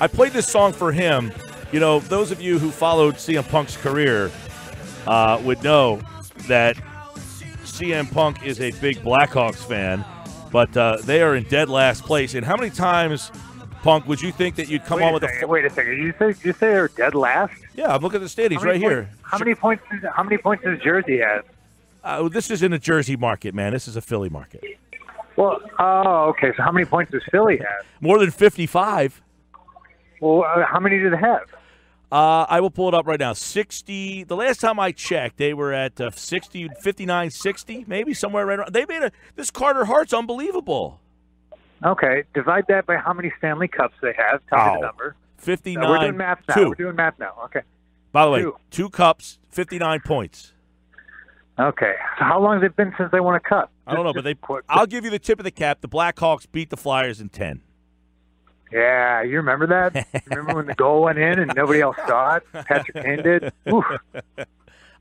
I played this song for him. You know, those of you who followed CM Punk's career would know that CM Punk is a big Blackhawks fan, but they are in dead last place. And how many times, Punk, would you think that you'd come on with a? Wait a second. You say they're dead last? Yeah, I'm looking at the standings right here. How many points does Jersey have? This is in a Jersey market, man. This is a Philly market. Well, okay. So how many points does Philly have? More than 55. Well, how many do they have? I will pull it up right now. 60. The last time I checked, they were at 60, 59, 60, maybe somewhere right around. They made this Carter Hart's unbelievable. Okay, divide that by how many Stanley Cups they have. Tell me the number. 59. We're doing math now. We're doing math now. Okay. By the way, 2 cups, 59 points. Okay. So how long has it been since they won a cup? I don't know, but I'll give you the tip of the cap. The Blackhawks beat the Flyers in 10. Yeah, you remember that? Remember when the goal went in and nobody else saw it? Patrick Kane did? Oof.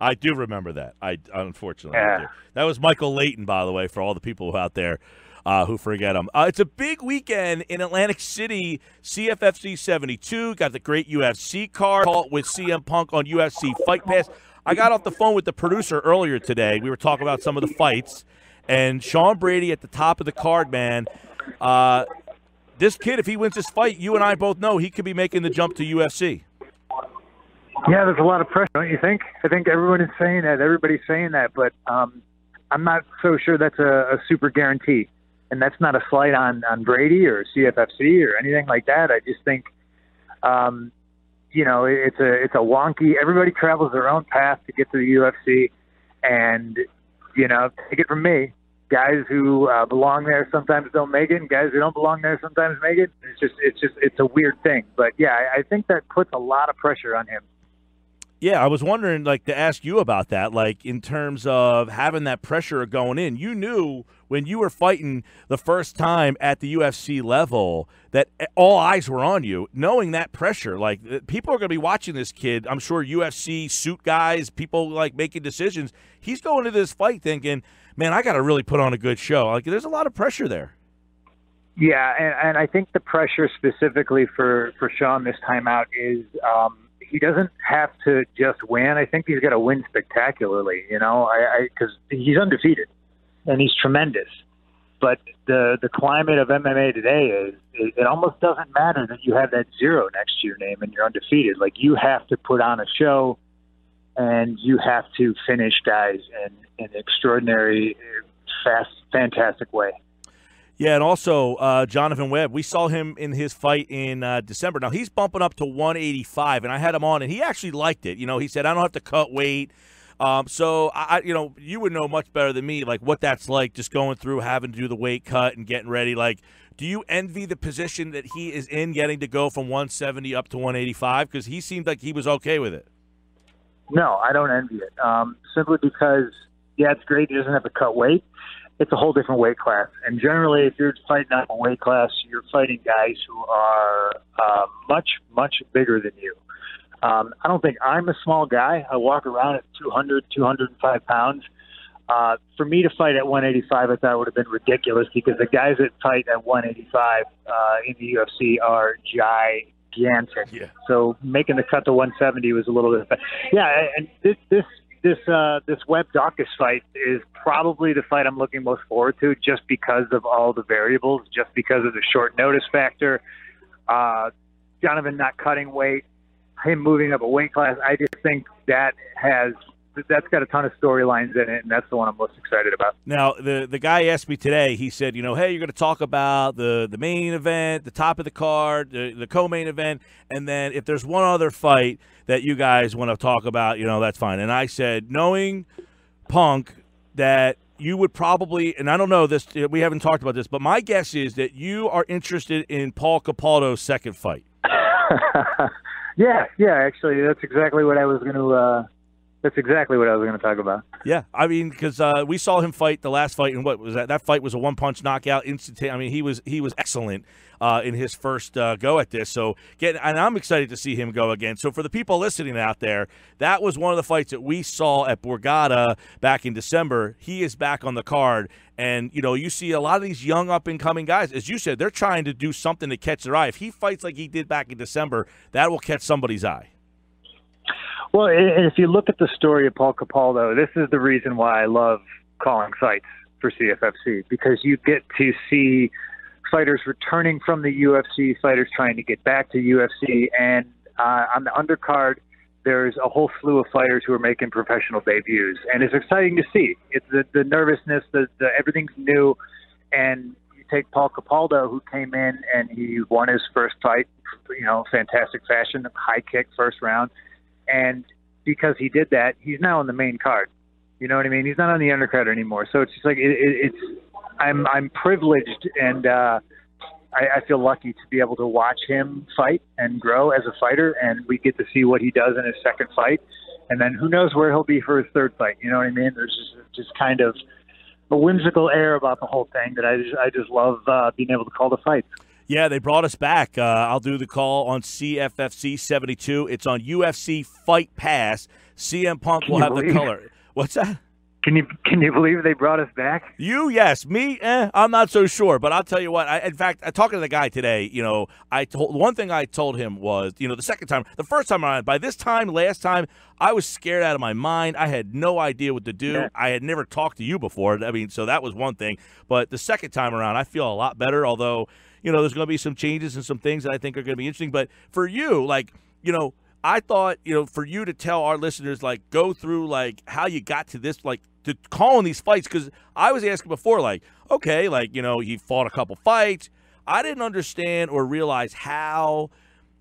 I do remember that. Unfortunately, yeah. I do. That was Michael Layton, by the way, for all the people out there who forget him. It's a big weekend in Atlantic City, CFFC 72. Got the great UFC card with CM Punk on UFC Fight Pass. I got off the phone with the producer earlier today. We were talking about some of the fights. And Sean Brady at the top of the card, man. This kid, if he wins this fight, you and I both know he could be making the jump to UFC. Yeah, there's a lot of pressure, don't you think? I think everyone is saying that. Everybody's saying that. But I'm not so sure that's a super guarantee. And that's not a slight on Brady or CFFC or anything like that. I just think, it's a wonky. Everybody travels their own path to get to the UFC, and take it from me, guys who belong there sometimes don't make it, and guys who don't belong there sometimes make it. It's a weird thing. But yeah, I think that puts a lot of pressure on him. Yeah, I was wondering, to ask you about that, in terms of having that pressure going in. You knew when you were fighting the first time at the UFC level that all eyes were on you, knowing that pressure. People are going to be watching this kid. I'm sure UFC suit guys, people making decisions. He's going into this fight thinking, man, I got to really put on a good show. There's a lot of pressure there. Yeah, and I think the pressure specifically for Sean this time out is he doesn't have to just win. I think he's got to win spectacularly, because he's undefeated and he's tremendous. But the climate of MMA today is it almost doesn't matter that you have that 0 next to your name and you're undefeated. You have to put on a show and you have to finish guys in an extraordinary, fantastic way. Yeah, and also Jonathan Webb, we saw him in his fight in December. Now, he's bumping up to 185, and I had him on, and he actually liked it. He said, I don't have to cut weight. So, you would know much better than me, what that's like, just going through having to do the weight cut and getting ready. Do you envy the position that he is in, getting to go from 170 up to 185? Because he seemed like he was okay with it. No, I don't envy it. Simply because, yeah, it's great. He doesn't have to cut weight. It's a whole different weight class. And generally, if you're fighting out of a weight class, you're fighting guys who are much, much bigger than you. I don't think I'm a small guy. I walk around at 200, 205 pounds. For me to fight at 185, I thought would have been ridiculous because the guys that fight at 185 in the UFC are gigantic. Yeah. So making the cut to 170 was a little bit. Yeah, and this Webb Dawkins fight is probably the fight I'm looking most forward to, just because of all the variables, just because of the short notice factor. Jonathan not cutting weight, him moving up a weight class. I just think that's got a ton of storylines in it, and that's the one I'm most excited about. Now, the guy asked me today, he said, hey, you're going to talk about the main event, the top of the card, the co-main event, and then if there's one other fight that you guys want to talk about, that's fine. And I said, knowing Punk, that you would probably, and I don't know this, we haven't talked about this, but my guess is that you are interested in Paul Capaldo's second fight. Yeah, actually, that's exactly what I was going to That's exactly what I was going to talk about. Yeah, I mean, because we saw him fight the last fight, and what was that? That fight was a one-punch knockout, instantaneous. I mean, he was excellent in his first go at this. So, and I'm excited to see him go again. So, for the people listening out there, that was one of the fights that we saw at Borgata back in December. He is back on the card, and you see a lot of these young up-and-coming guys. As you said, they're trying to do something to catch their eye. If he fights like he did back in December, that will catch somebody's eye. Well, and if you look at the story of Paul Capaldo, this is the reason why I love calling fights for CFFC, because you get to see fighters returning from the UFC, fighters trying to get back to UFC, and on the undercard, there's a whole slew of fighters who are making professional debuts, and it's exciting to see. It's the nervousness, the everything's new, and you take Paul Capaldo, who came in and he won his first fight, fantastic fashion, high kick, first round. And because he did that, he's now on the main card. You know what I mean? He's not on the undercard anymore. So it's just like I'm privileged, and I feel lucky to be able to watch him fight and grow as a fighter. And we get to see what he does in his second fight, and then who knows where he'll be for his third fight. You know what I mean? There's just kind of a whimsical air about the whole thing that I just love being able to call the fights. Yeah, they brought us back. I'll do the call on CFFC 72. It's on UFC Fight Pass. CM Punk will have the color. What's that? Can you believe they brought us back? Yes. Me, I'm not so sure. But I'll tell you what. In fact, talking to the guy today, one thing I told him was, the first time around, by this time, last time, I was scared out of my mind. I had no idea what to do. Yeah. I had never talked to you before. I mean, so that was one thing. But the second time around, I feel a lot better, although there's going to be some changes and some things that I think are going to be interesting. But for you, I thought, for you to tell our listeners, go through, how you got to this, to calling these fights. Because I was asking before, he fought a couple fights. I didn't understand or realize how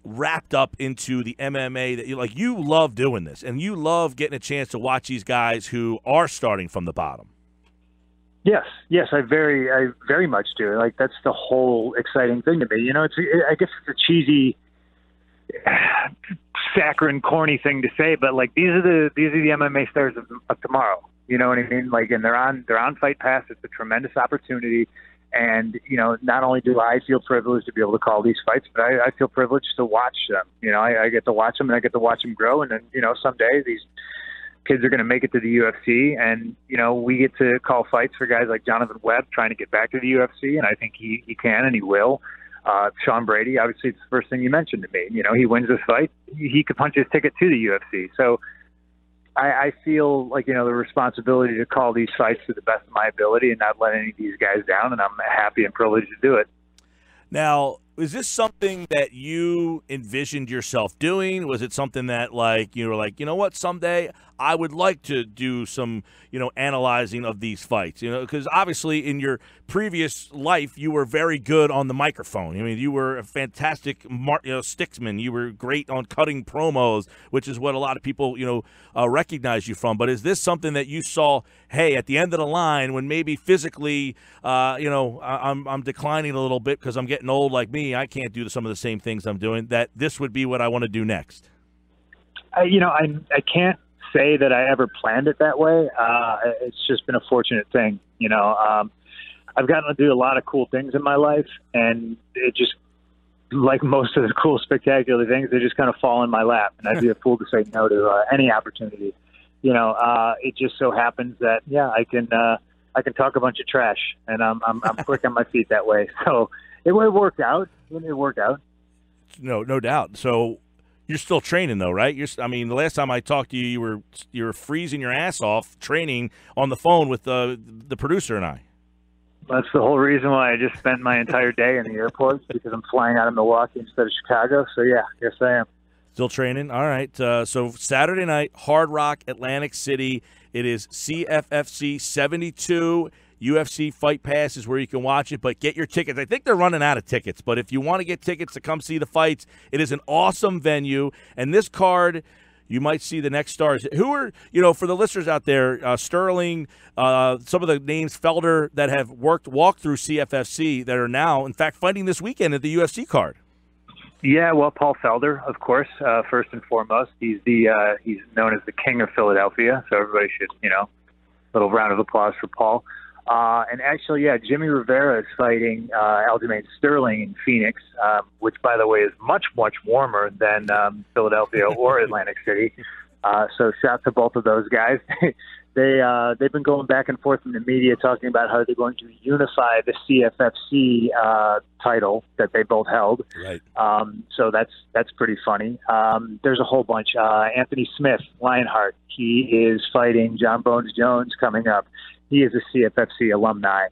wrapped up into the MMA that you love doing this. And you love getting a chance to watch these guys who are starting from the bottom. Yes, I very much do. That's the whole exciting thing to me. I guess it's a cheesy, saccharine, corny thing to say, but these are the MMA stars of tomorrow. You know what I mean? And they're on Fight Pass. It's a tremendous opportunity, and not only do I feel privileged to be able to call these fights, but I feel privileged to watch them. I get to watch them, and I get to watch them grow, and then someday these kids are going to make it to the UFC, and we get to call fights for guys like Jonathan Webb trying to get back to the UFC, and I think he can and he will. Sean Brady, obviously, it's the first thing you mentioned to me. He wins this fight, he could punch his ticket to the UFC. So I feel the responsibility to call these fights to the best of my ability and not let any of these guys down, and I'm happy and privileged to do it. Now, is this something that you envisioned yourself doing? Was it something that you were like, what, someday I would like to do some, analyzing of these fights, because obviously in your previous life, you were very good on the microphone. I mean, you were a fantastic, sticksman. You were great on cutting promos, which is what a lot of people, recognize you from. But is this something that you saw, hey, at the end of the line, when maybe physically, I'm declining a little bit because I'm getting old like me, I can't do some of the same things I'm doing, that this would be what I want to do next? I can't say that I ever planned it that way. It's just been a fortunate thing. I've gotten to do a lot of cool things in my life, and it just, like most of the cool, spectacular things, they just kind of fall in my lap, and I'd be a fool to say no to any opportunity. It just so happens that, I can talk a bunch of trash, and I'm quick on my feet that way. So it worked out. It worked out. No doubt. So you're still training, though, right? The last time I talked to you, you were freezing your ass off training on the phone with the producer and I. That's the whole reason why I just spent my entire day in the airport, because I'm flying out of Milwaukee instead of Chicago. So, yeah, yes, I am. Still training? All right. So Saturday night, Hard Rock, Atlantic City. It is CFFC 72. UFC Fight Pass is where you can watch it, but get your tickets. I think they're running out of tickets, but if you want to get tickets to come see the fights, it is an awesome venue. And this card, you might see the next stars. Who are, for the listeners out there, Sterling, some of the names, Felder, that have walked through CFFC that are now, in fact, fighting this weekend at the UFC card. Yeah, well, Paul Felder, of course, first and foremost. He's known as the King of Philadelphia, so everybody should, little round of applause for Paul. And actually, yeah, Jimmy Rivera is fighting Aljamain Sterling in Phoenix, which, by the way, is much, much warmer than Philadelphia or Atlantic City. So shout to both of those guys. They've been going back and forth in the media talking about how they're going to unify the CFFC title that they both held. Right. So that's pretty funny. There's a whole bunch. Anthony Smith, Lionheart, he is fighting John Bones Jones coming up. He is a CFFC alumni.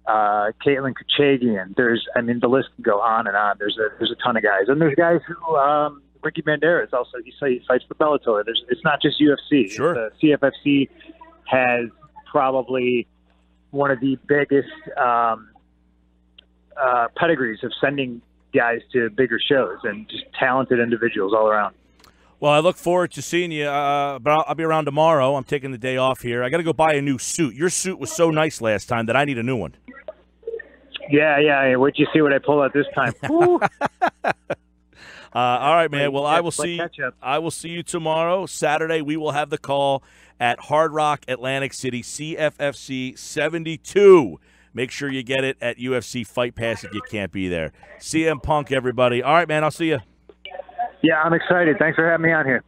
Caitlin Kachagian. The list can go on and on. There's a ton of guys, and there's guys who. Ricky Banderas also. He fights for Bellator. It's not just UFC. Sure. The CFFC has probably one of the biggest pedigrees of sending guys to bigger shows and just talented individuals all around. Well, I look forward to seeing you, but I'll be around tomorrow. I'm taking the day off here. I got to go buy a new suit. Your suit was so nice last time that I need a new one. Yeah. Wait till you see what I pull out this time. All right, man. Well, I will see you tomorrow. Saturday, we will have the call at Hard Rock, Atlantic City, CFFC 72. Make sure you get it at UFC Fight Pass if you can't be there. CM Punk, everybody. All right, man. I'll see you. Yeah, I'm excited. Thanks for having me on here.